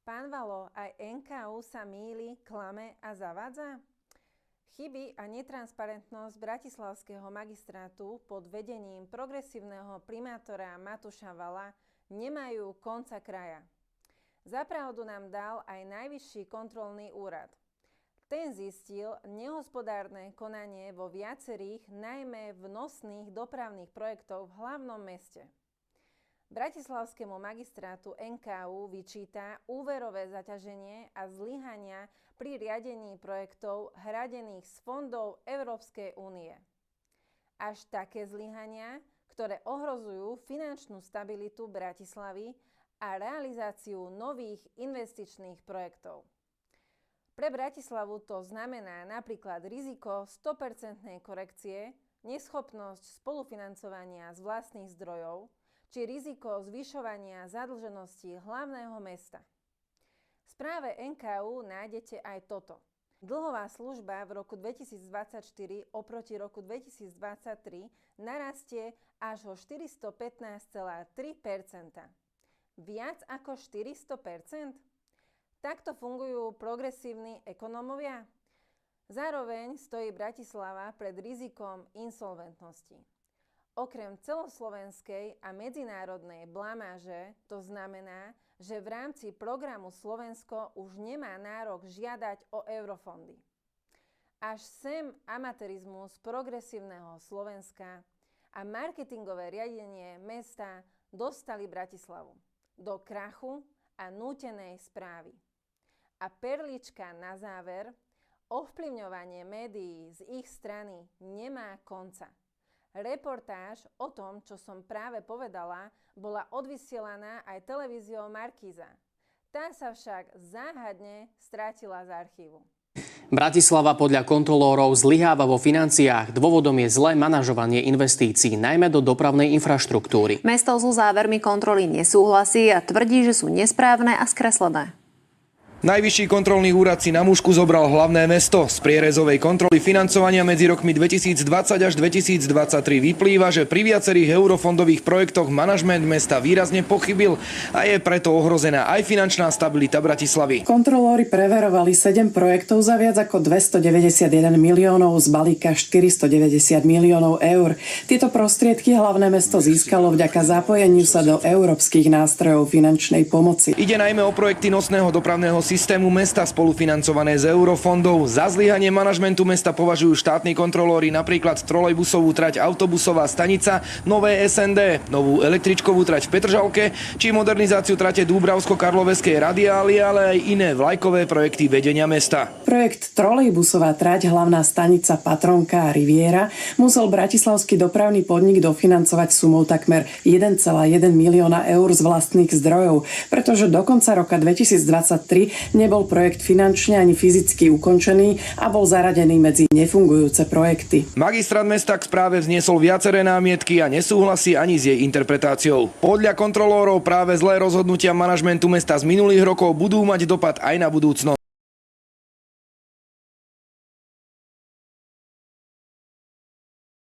Pán Valo, aj NKÚ sa mýli, klame a zavádza? Chyby a netransparentnosť bratislavského magistrátu pod vedením progresívneho primátora Matúša Vala nemajú konca kraja. Za pravdu nám dal aj Najvyšší kontrolný úrad. Ten zistil nehospodárne konanie vo viacerých, najmä vnosných dopravných projektoch v hlavnom meste. Bratislavskému magistrátu NKÚ vyčíta úverové zaťaženie a zlyhania pri riadení projektov hradených z fondov Európskej únie. Až také zlyhania, ktoré ohrozujú finančnú stabilitu Bratislavy a realizáciu nových investičných projektov. Pre Bratislavu to znamená napríklad riziko 100% korekcie, neschopnosť spolufinancovania z vlastných zdrojov, či riziko zvyšovania zadlženosti hlavného mesta. V správe NKÚ nájdete aj toto. Dlhová služba v roku 2024 oproti roku 2023 narastie až o 415,3%. Viac ako 400%? Takto fungujú progresívni ekonómovia? Zároveň stojí Bratislava pred rizikom insolventnosti. Okrem celoslovenskej a medzinárodnej blamáže to znamená, že v rámci programu Slovensko už nemá nárok žiadať o eurofondy. Až sem amatérizmus progresívneho Slovenska a marketingové riadenie mesta dostali Bratislavu do krachu a nútenej správy. A perlička na záver, ovplyvňovanie médií z ich strany nemá konca. Reportáž o tom, čo som práve povedala, bola odvysielaná aj televíziou Markíza. Tá sa však záhadne strátila z archívu. Bratislava podľa kontrolórov zlyháva vo financiách. Dôvodom je zlé manažovanie investícií, najmä do dopravnej infraštruktúry. Mesto so závermi kontroly nesúhlasí a tvrdí, že sú nesprávne a skreslené. Najvyšší kontrolný úrad si na mušku zobral hlavné mesto. Z prierezovej kontroly financovania medzi rokmi 2020 až 2023 vyplýva, že pri viacerých eurofondových projektoch manažment mesta výrazne pochybil a je preto ohrozená aj finančná stabilita Bratislavy. Kontrolóri preverovali 7 projektov za viac ako 291 miliónov z balíka 490 miliónov eur. Tieto prostriedky hlavné mesto získalo vďaka zapojeniu sa do európskych nástrojov finančnej pomoci. Ide najmä o projekty nosného dopravného systému mesta spolufinancované z eurofondov. Za zlyhanie manažmentu mesta považujú štátni kontrolóri napríklad trolejbusovú trať Autobusová stanica, nové SND, novú električkovú trať v Petržalke či modernizáciu trate Dúbravsko-Karloveskej radiály, ale aj iné vlajkové projekty vedenia mesta. Projekt trolejbusová trať hlavná stanica Patronka a Riviera musel bratislavský dopravný podnik dofinancovať sumou takmer 1,1 milióna eur z vlastných zdrojov, pretože do konca roka 2023 nebol projekt finančne ani fyzicky ukončený a bol zaradený medzi nefungujúce projekty. Magistrát mesta k správe vzniesol viaceré námietky a nesúhlasí ani s jej interpretáciou. Podľa kontrolórov práve zlé rozhodnutia manažmentu mesta z minulých rokov budú mať dopad aj na budúcnosť.